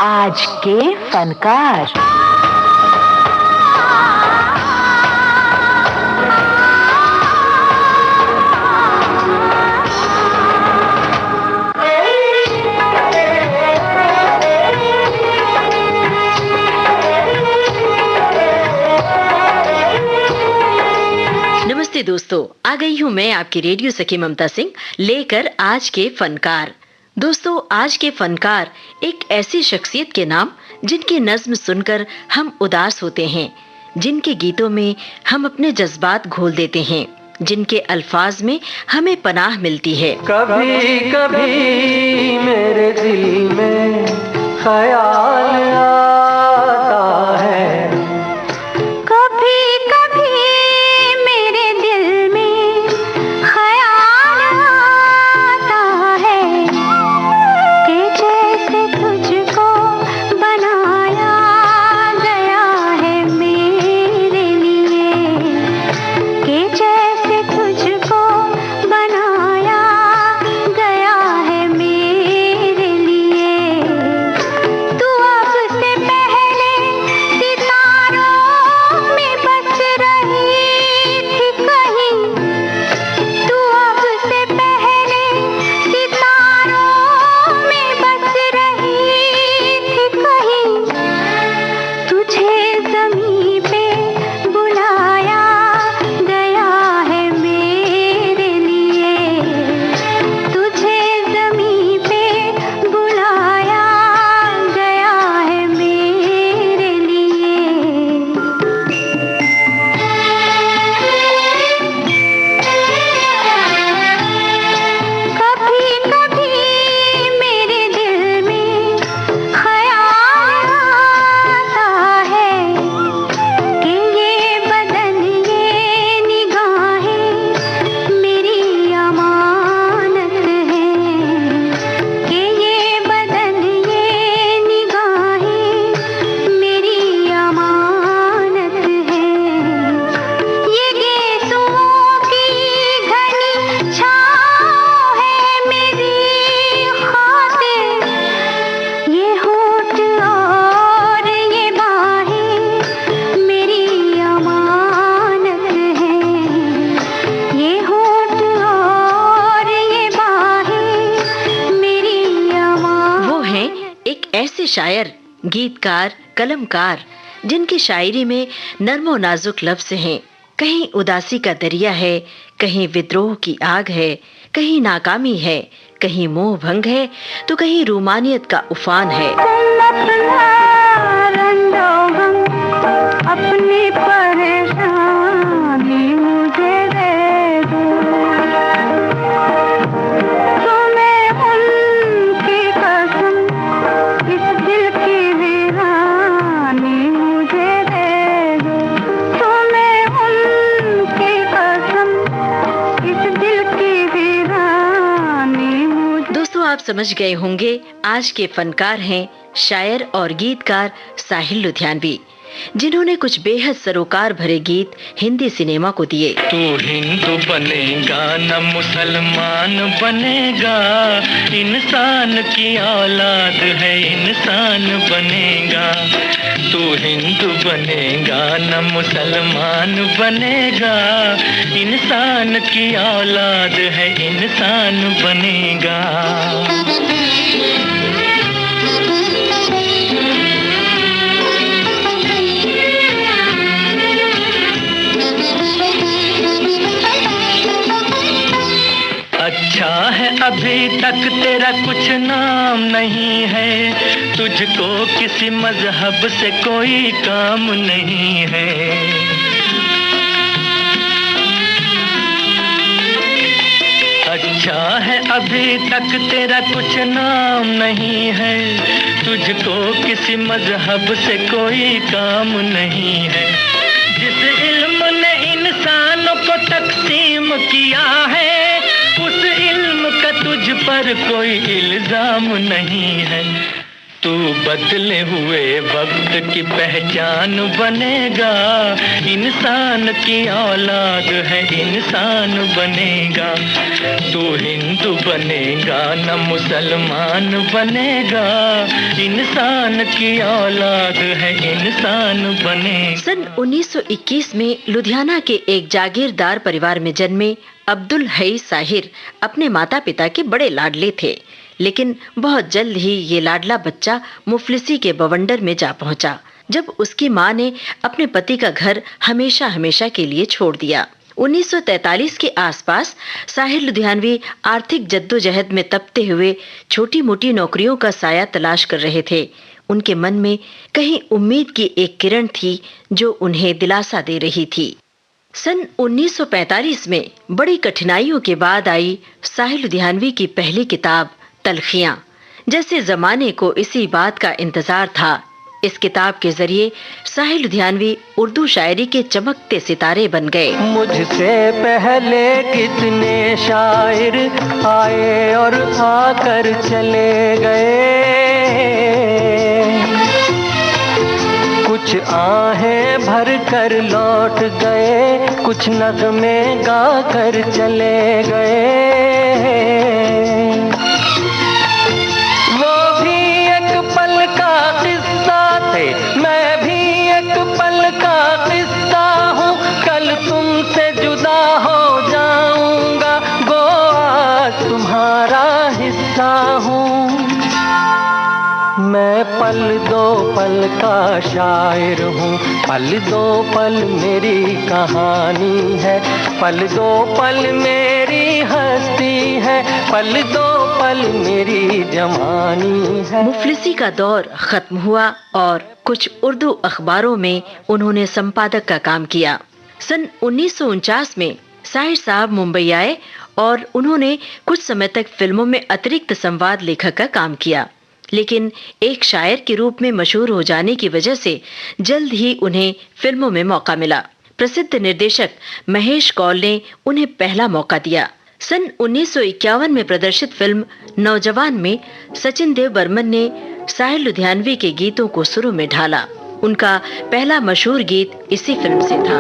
आज के फनकार। नमस्ते दोस्तों, आ गई हूँ मैं आपकी रेडियो सखी ममता सिंह लेकर आज के फनकार। दोस्तों, आज के फनकार एक ऐसी शख्सियत के नाम जिनकी नज्म सुनकर हम उदास होते हैं, जिनके गीतों में हम अपने जज्बात घोल देते हैं, जिनके अल्फाज में हमें पनाह मिलती है। कभी कभी मेरे दिल में ख्याल आता है, शायर, गीतकार, कलमकार, जिनकी शायरी में नर्मो नाजुक लफ्ज़ हैं। कहीं उदासी का दरिया है, कहीं विद्रोह की आग है, कहीं नाकामी है, कहीं मोह भंग है, तो कहीं रूमानियत का उफान है। अपनी परेशानी मुझे दे दो, तुम्हें उनकी कसम, इस दिल की वीरानी मुझे दे दो, तुम्हें उनकी कसम, इस दिल की वीरानी मुझे। दोस्तों, आप समझ गए होंगे आज के फनकार हैं शायर और गीतकार साहिल लुधियानवी, जिन्होंने कुछ बेहद सरोकार भरे गीत हिंदी सिनेमा को दिए। तू हिंदू बनेगा न मुसलमान बनेगा, इंसान की औलाद है इंसान बनेगा। तू हिंदू बनेगा न मुसलमान बनेगा, इंसान की औलाद है इंसान बनेगा। अच्छा है अभी तक तेरा कुछ नाम नहीं है, तुझको किसी मजहब से कोई काम नहीं है। अच्छा है अभी तक तेरा कुछ नाम नहीं है, तुझको किसी मजहब से कोई काम नहीं है। जिस इल्म ने इंसानों को तकसीम किया है, उस इल्म का तुझ पर कोई इल्जाम नहीं है। तू बदले हुए वक्त की पहचान बनेगा। इंसान की औलाद है, इंसान बनेगा। तू हिंदू बनेगा न मुसलमान बनेगा। इंसान की औलाद है, इंसान बनेगा। सन 1921 में लुधियाना के एक जागीरदार परिवार में जन्मे अब्दुल हई साहिर अपने माता पिता के बड़े लाडले थे, लेकिन बहुत जल्द ही ये लाडला बच्चा मुफलिसी के बवंडर में जा पहुंचा, जब उसकी मां ने अपने पति का घर हमेशा हमेशा के लिए छोड़ दिया। 1943 के आसपास साहिर लुधियानवी आर्थिक जद्दोजहद में तपते हुए छोटी मोटी नौकरियों का साया तलाश कर रहे थे। उनके मन में कहीं उम्मीद की एक किरण थी जो उन्हें दिलासा दे रही थी। सन 1945 में बड़ी कठिनाइयों के बाद आई साहिर लुधियानवी की पहली किताब तलखियां। जैसे जमाने को इसी बात का इंतजार था, इस किताब के जरिए साहिर लुधियानवी उर्दू शायरी के चमकते सितारे बन गए। मुझसे पहले कितने शायर आए और आकर चले गए। कुछ आहें भर कर लौट गए, कुछ नगमे गा कर चले गए। वो भी एक पल का किस्सा थे, मैं भी एक पल का किस्सा हूँ। कल तुमसे जुदा हो जाऊंगा, गो आज तुम्हारा हिस्सा हूँ। मैं पल दो पल का शायर हूँ, पल दो पल मेरी कहानी है। पल दो पल मेरी हस्ती है, पल दो पल मेरी जवानी है। मुफलिसी का दौर खत्म हुआ और कुछ उर्दू अखबारों में उन्होंने संपादक का काम किया। सन 1949 में साहिर साहब मुंबई आए और उन्होंने कुछ समय तक फिल्मों में अतिरिक्त संवाद लेखक का काम किया, लेकिन एक शायर के रूप में मशहूर हो जाने की वजह से जल्द ही उन्हें फिल्मों में मौका मिला। प्रसिद्ध निर्देशक महेश कौल ने उन्हें पहला मौका दिया। सन 1951 में प्रदर्शित फिल्म नौजवान में सचिन देव बर्मन ने साहिर लुधियानवी के गीतों को सुरों में ढाला। उनका पहला मशहूर गीत इसी फिल्म से था।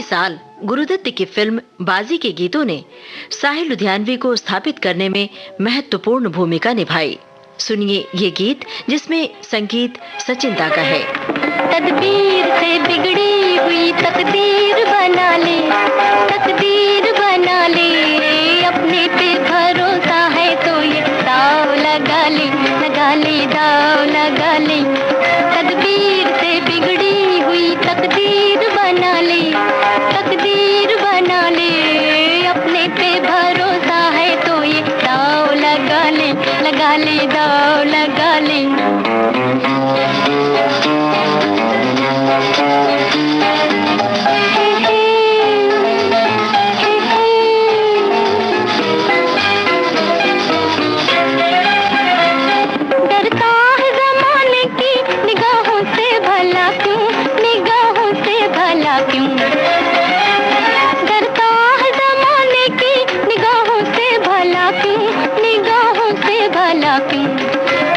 साल गुरुदत्त की फिल्म बाजी के गीतों ने साहिर लुधियानवी को स्थापित करने में महत्वपूर्ण भूमिका निभाई। सुनिए ये गीत जिसमें संगीत सचिन दा का है। तदबीर से बिगड़ी हुई तकदीर बना ले, तकदीर बना ले, अपने पे भरोसा है तो ये दाव लगा ले, लगा ले, दाव लगा ले। तदबीर से बिगड़ी हुई तकदीर ले दाव लगा ले। डरता है ज़माने की निगाहों से भला क्यों, निगाहों से भला क्यों। डरता है ज़माने की निगाहों से भला क्यों, निगाहों से भला क्यों।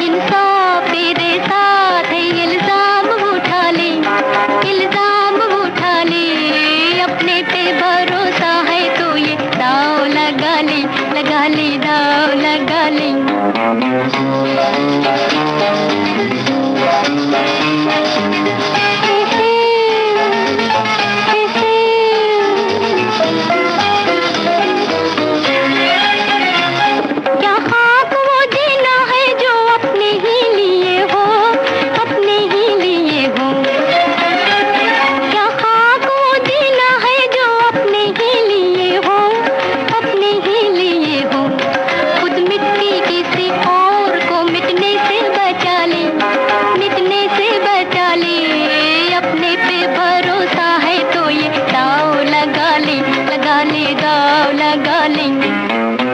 इंसाफ तेरे साथ है, इल्जाम उठा ले, इल्जाम उठा ले। अपने पे भरोसा है तो ये दाव लगा ले, लगा ले दाव लगा ले। क्या खाक वो जीना है जो अपने ही लिए हो, अपने ही लिए हो। क्या खाक वो जीना है जो अपने ही लिए हो, अपने ही लिए हो। खुद मिट्टी किसी और को मिटने से बचा ले, मिटने से बचा ले। अपने पे भरोसा है तो ये दाव लगा ले, लगा ले दाव लगा ले।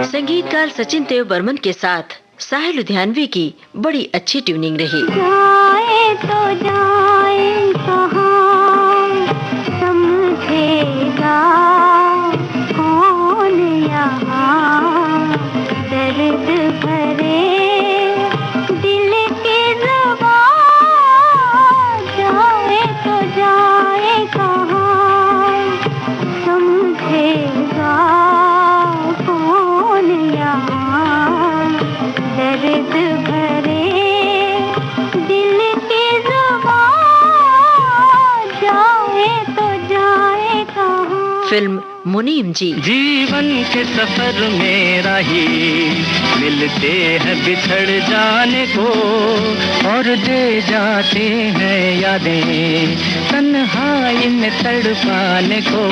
संगीतकार सचिन देव बर्मन के साथ साहिल लुधियानवी की बड़ी अच्छी ट्यूनिंग रही। जाए तो जाए कहाँ, समझेगा कौन यहाँ। दर्द भरे दिल के ज़बां, जाए तो जाए कहाँ, समझेगा कौन यहाँ। दर्द भरे दिल के ज़बां, जाए तो जाए कहाँ। फिल्म मुनीम जी। जीवन के सफर में राही मिलते हैं बिछड़ जाने को, और दे जाते हैं यादें तन्हाई में तड़पाने को।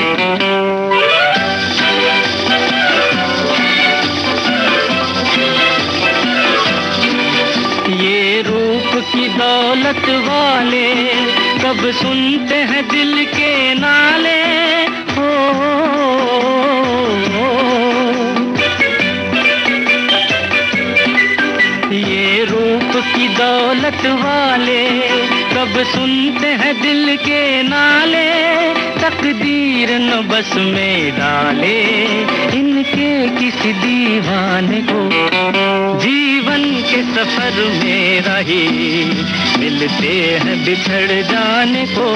ये रूप की दौलत वाले कब सुनते हैं दिल के नाले। हो ये रूप की दौलत वाले कब सुनते हैं दिल के नाले। तकदीर न बस में डाले इनके किसी दीवाने को। जीवन के सफर में राही मिलते हैं बिछड़ जाने को,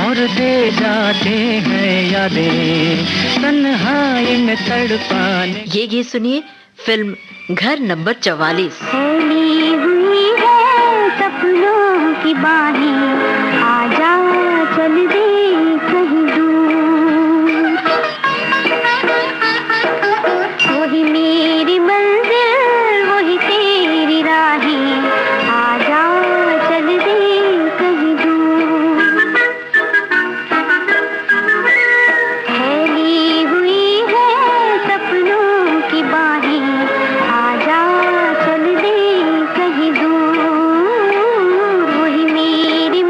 और दे जाते हैं यादें तन्हाई में तड़पाने। ये गीत सुनिए फिल्म घर नंबर 44। खोली हुई है सपनों की बाहें, आजा चल दे कहीं दूर। वही मेरी मंजिल वही तेरी राहें, आजा चल दे कहीं दूर। फैली हुई है सपनों की बाहें, आजा चल दे कहीं दूर। वही मेरी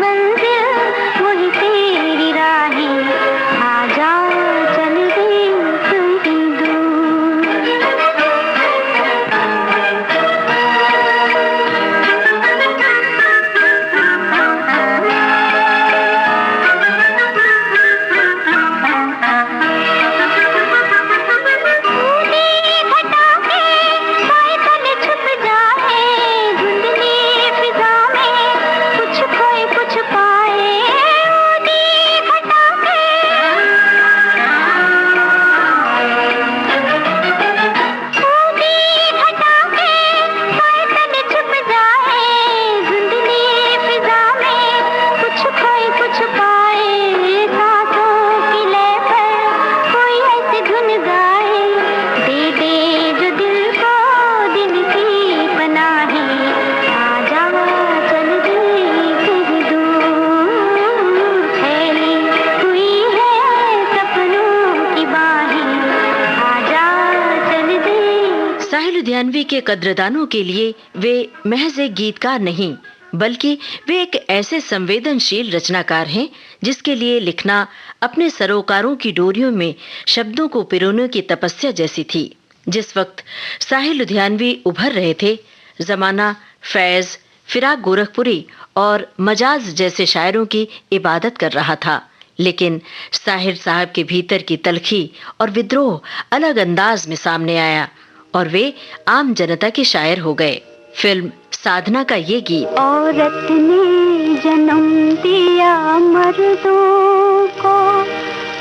लुधियानवी के कद्रदानों के लिए वे महज एक गीतकार नहीं, बल्कि वे एक ऐसे संवेदनशील रचनाकार हैं जिसके लिए लिखना अपने सरोकारों की डोरियों में शब्दों को पिरोने की तपस्या जैसी थी। जिस वक्त साहिल लुधियानवी उभर रहे थे, जमाना फैज, फिराक गोरखपुरी और मजाज जैसे शायरों की इबादत कर रहा था, लेकिन साहिर साहब के भीतर की तलखी और विद्रोह अलग अंदाज में सामने आया और वे आम जनता के शायर हो गए। फिल्म साधना का ये गीत। औरत ने जन्म दिया मर्दों को,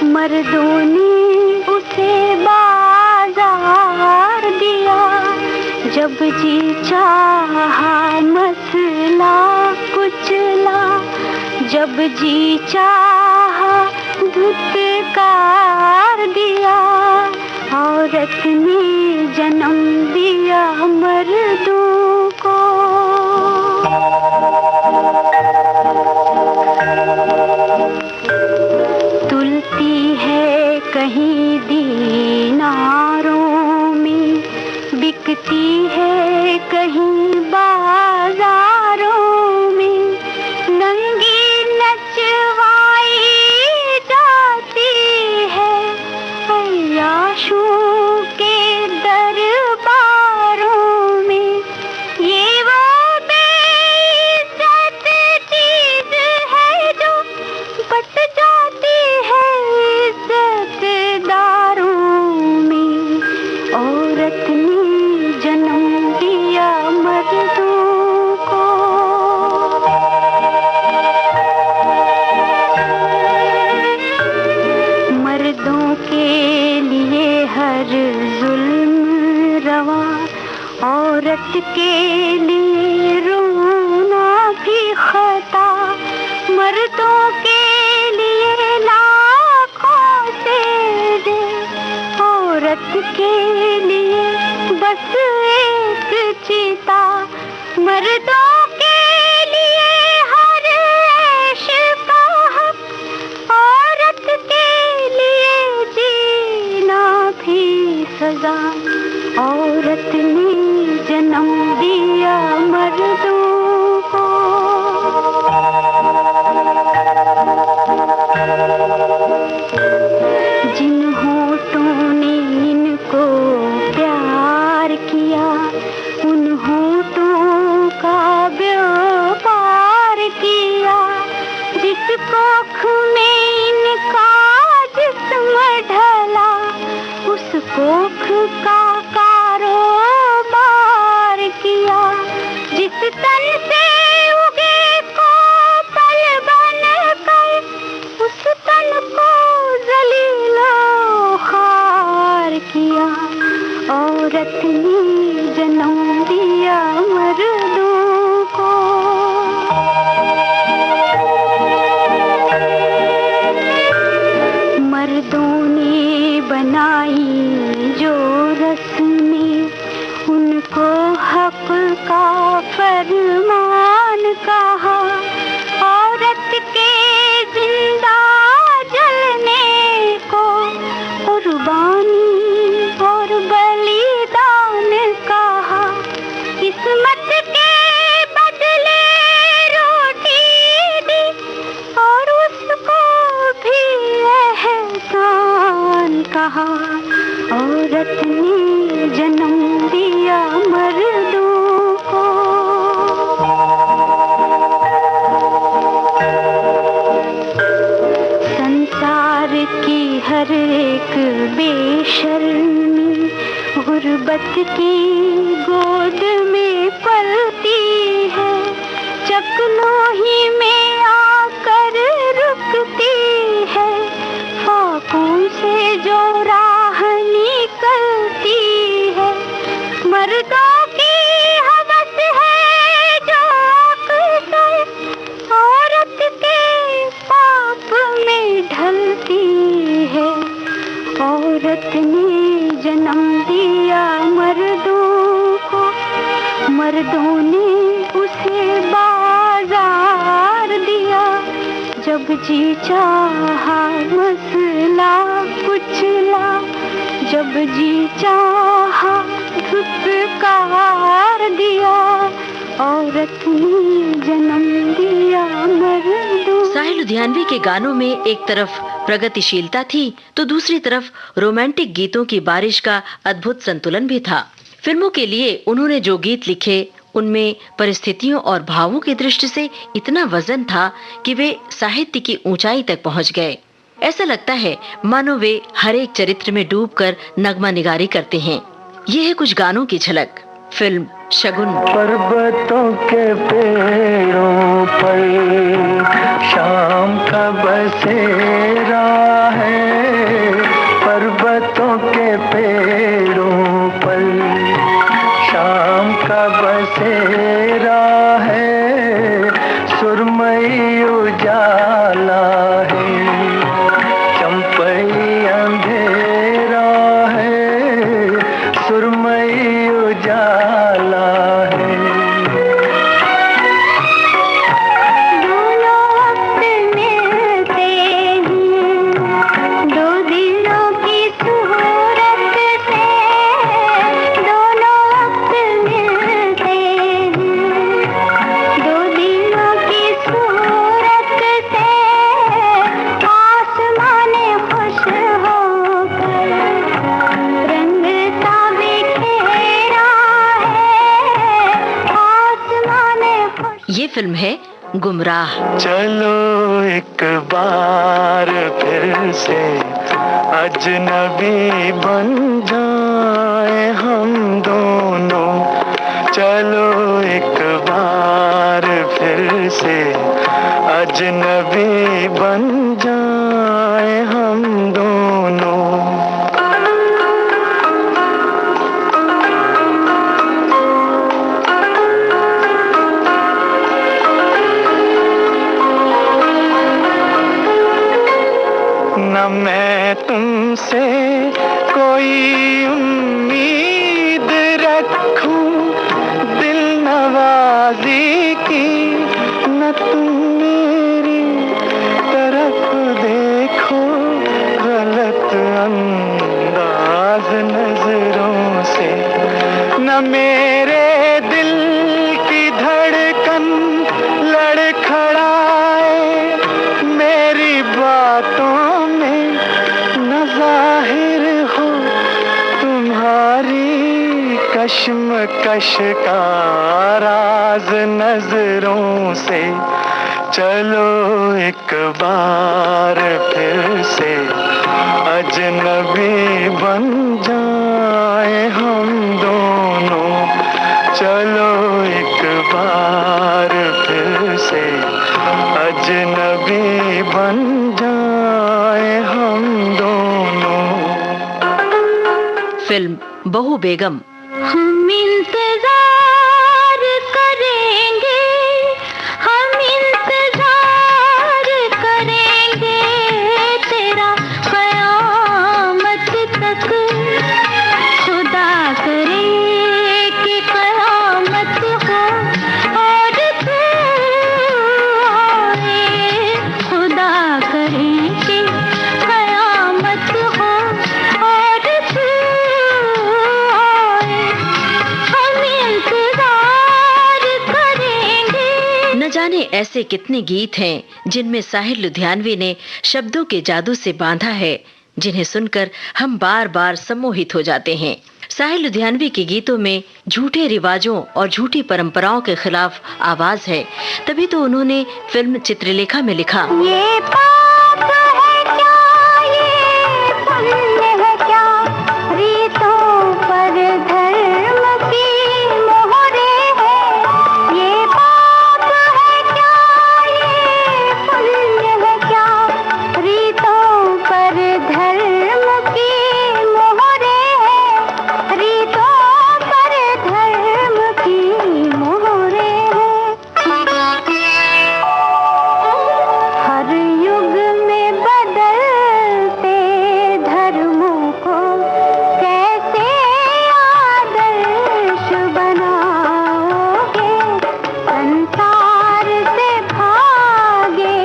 मर्दों ने उसे बाजार दिया, जब जी चाहा मसला कुचला, जब जी चाहा धुतकार दिया। औरत ने जन्म दिया मर्दों को। तुलती है कहीं दीनारों में, बिकती है कहीं बाजारों में, नंगी नचवाई जाती है अय्याशों के दरबारों में। ये वो बेइज्जत चीज है जो बट जाती है इज्जतदारों में। औरत ने जन्म दिया मर्दों को। मर्दों के लिए हर जुल्म रवा, औरत के लिए रोना भी खता। मर्दों के लिए लाखों से दे, औरत के लिए बस एक चीता। मर्दों के लिए हर ऐश का हक, औरत के लिए जीना भी सजा। औरत ने जन्म दिया मर्दों को। जिन होठों ने इनको प्यार किया, उन होठों का व्यापार किया। जिस कोख में इनका जिस्म ढला, उस कोख का कारोबार किया। जिस तन से उगे को पल बन कर, उस तन को जलीलो खार किया। औरत ने जन्म दिया मर्दों को। मर्दों ने बनाई जो रस्में, उनको हक का फरमान कहा। औरत के जिंदा जलने को कुर्बानी और बलिदान कहा। किस्मत के बदले रोटी दी और उसको भी एहसान कहा। औरत ने जन्म दिया मर्दों को। संसार की हर एक बेशर्मी गुर्बत की गोद में पलती है। चकलोही में आकर रुकती है, फाकों से जो राह निकलती है। मर्दों की हवस है जो अक्सर औरत के पाप में ढलती है। औरत ने जन्म दिया मर्दों को, मर्दों ने उसे बाजार दिया। जब जी चाहा मसला कुचला, जब जी चाहा संस्कार दिया, औरत ने जन्म दिया मर्दों। साहिल लुधियानवी के गानों में एक तरफ प्रगतिशीलता थी तो दूसरी तरफ रोमांटिक गीतों की बारिश का अद्भुत संतुलन भी था। फिल्मों के लिए उन्होंने जो गीत लिखे उनमें परिस्थितियों और भावों की दृष्टि से इतना वजन था कि वे साहित्य की ऊंचाई तक पहुंच गए। ऐसा लगता है मानो वे हर एक चरित्र में डूबकर नगमा निगारी करते हैं। ये है कुछ गानों की झलक। फिल्म शगुन। पर्वतों के पेड़ों पर शाम का बसेरा है, पर्वतों के पेड़ों पर शाम का बसेरा है, सुरमई उजाला है, चंपई अंधेरा है, सुरमई उजाला है। दोनों वक्त मिलते हैं, दो दिलों की सूरत से, दोनों वक्त मिलते हैं, दो दिलों की सूरत से, आसमाने खुश होकर रंग सा बिखेरा है, आसमाने खुश। ये फिल्म है गुमराह। चलो एक बार फिर से अजनबी बन जाए हम दोनों, चलो एक बार फिर से अजनबी बन जाए हम दोनों। न मैं तुमसे कोई उम्मीद रखूं दिल नवाजी की, न तुम मेरी तरफ देखो गलत अंदाज नजरों से, न मेरे दिल की धड़कन लड़खड़ाए मेरी बातों में, न जाहिर हो तुम्हारी कश्मकश का राज नजरों से। चलो एक बार फिर से अजनबी बन जाए हम दोनों, चलो एक बार फिर से अजनबी बन जाए हम दोनों। फिल्म बहू बेगम। हम इंतजार करेंगे, हम इंतजार करेंगे तेरा क़यामत तक, खुदा करे कि क़यामत हो और तू आए, खुदा करे कि क़यामत हो और तू आए, हम इंतजार करेंगे। न जाने ऐसे कितने गीत हैं जिनमें साहिल लुधियानवी ने शब्दों के जादू से बांधा है, जिन्हें सुनकर हम बार बार सम्मोहित हो जाते हैं। साहिल लुधियानवी के गीतों में झूठे रिवाजों और झूठी परंपराओं के खिलाफ आवाज है। तभी तो उन्होंने फिल्म चित्रलेखा में लिखा, ये पाप है क्या, ये पुण्य है क्या, रीतों पर धर्म की मोहरे है, ये पाप है क्या, ये पुण्य है क्या, रीतों पर धर्म की मोहरे है, रीतों पर धर्म की मोहरे है। हर युग में बदलते धर्मों को कैसे आदर्श बनाओगे, संसार से भागे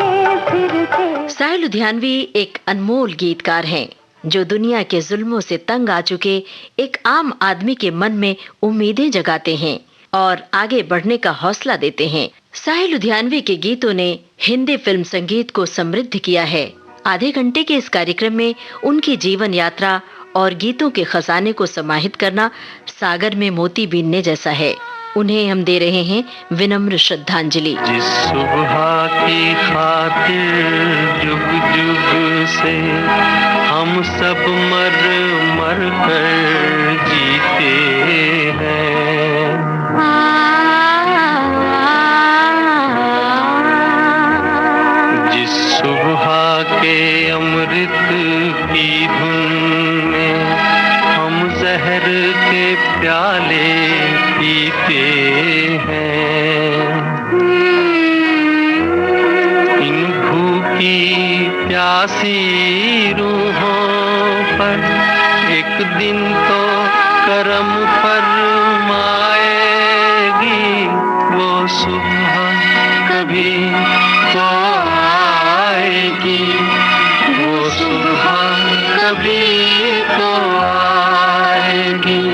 फिरते। साहिल लुधियानवी एक अनमोल गीतकार हैं। जो दुनिया के जुल्मों से तंग आ चुके एक आम आदमी के मन में उम्मीदें जगाते हैं और आगे बढ़ने का हौसला देते हैं। साहिल लुधियानवी के गीतों ने हिंदी फिल्म संगीत को समृद्ध किया है। आधे घंटे के इस कार्यक्रम में उनकी जीवन यात्रा और गीतों के खजाने को समाहित करना सागर में मोती बीनने जैसा है। उन्हें हम दे रहे हैं विनम्र श्रद्धांजलि। जिस सुबह की खातिर जुग जुग से हम सब मर मर कर जीते हैं, जिस सुबह के अमृत की धुन में हम जहर के प्याले पीते हैं, इन भूखी प्यासी रूहों पर एक दिन तो करम फरमाएगी वो सुबह, कभी तो आएगी वो सुबह, कभी तो आएगी।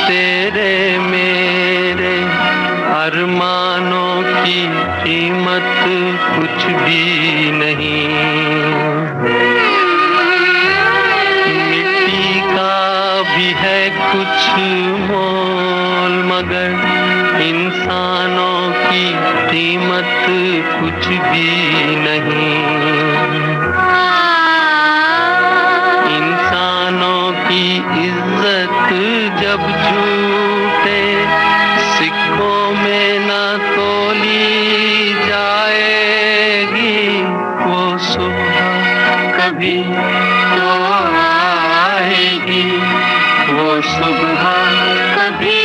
तेरे मेरे अरमानों की कीमत कुछ भी नहीं, मिट्टी का भी है कुछ मोल मगर इंसानों की कीमत कुछ भी नहीं, इंसानों की इज्जत जब झूठे सिक्कों में ना तोली जाएगी वो सुबह, कभी तो आएगी वो सुबह, कभी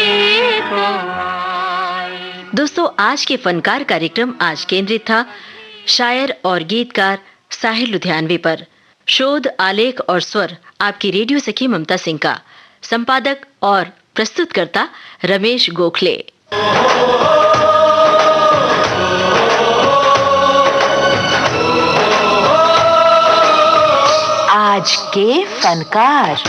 तो आएगी। दोस्तों, आज के फनकार कार्यक्रम आज केंद्रित था शायर और गीतकार साहिल लुधियानवी पर। शोध, आलेख और स्वर आपकी रेडियो सखी ममता सिंह का। संपादक और प्रस्तुतकर्ता रमेश गोखले। आज के फनकार।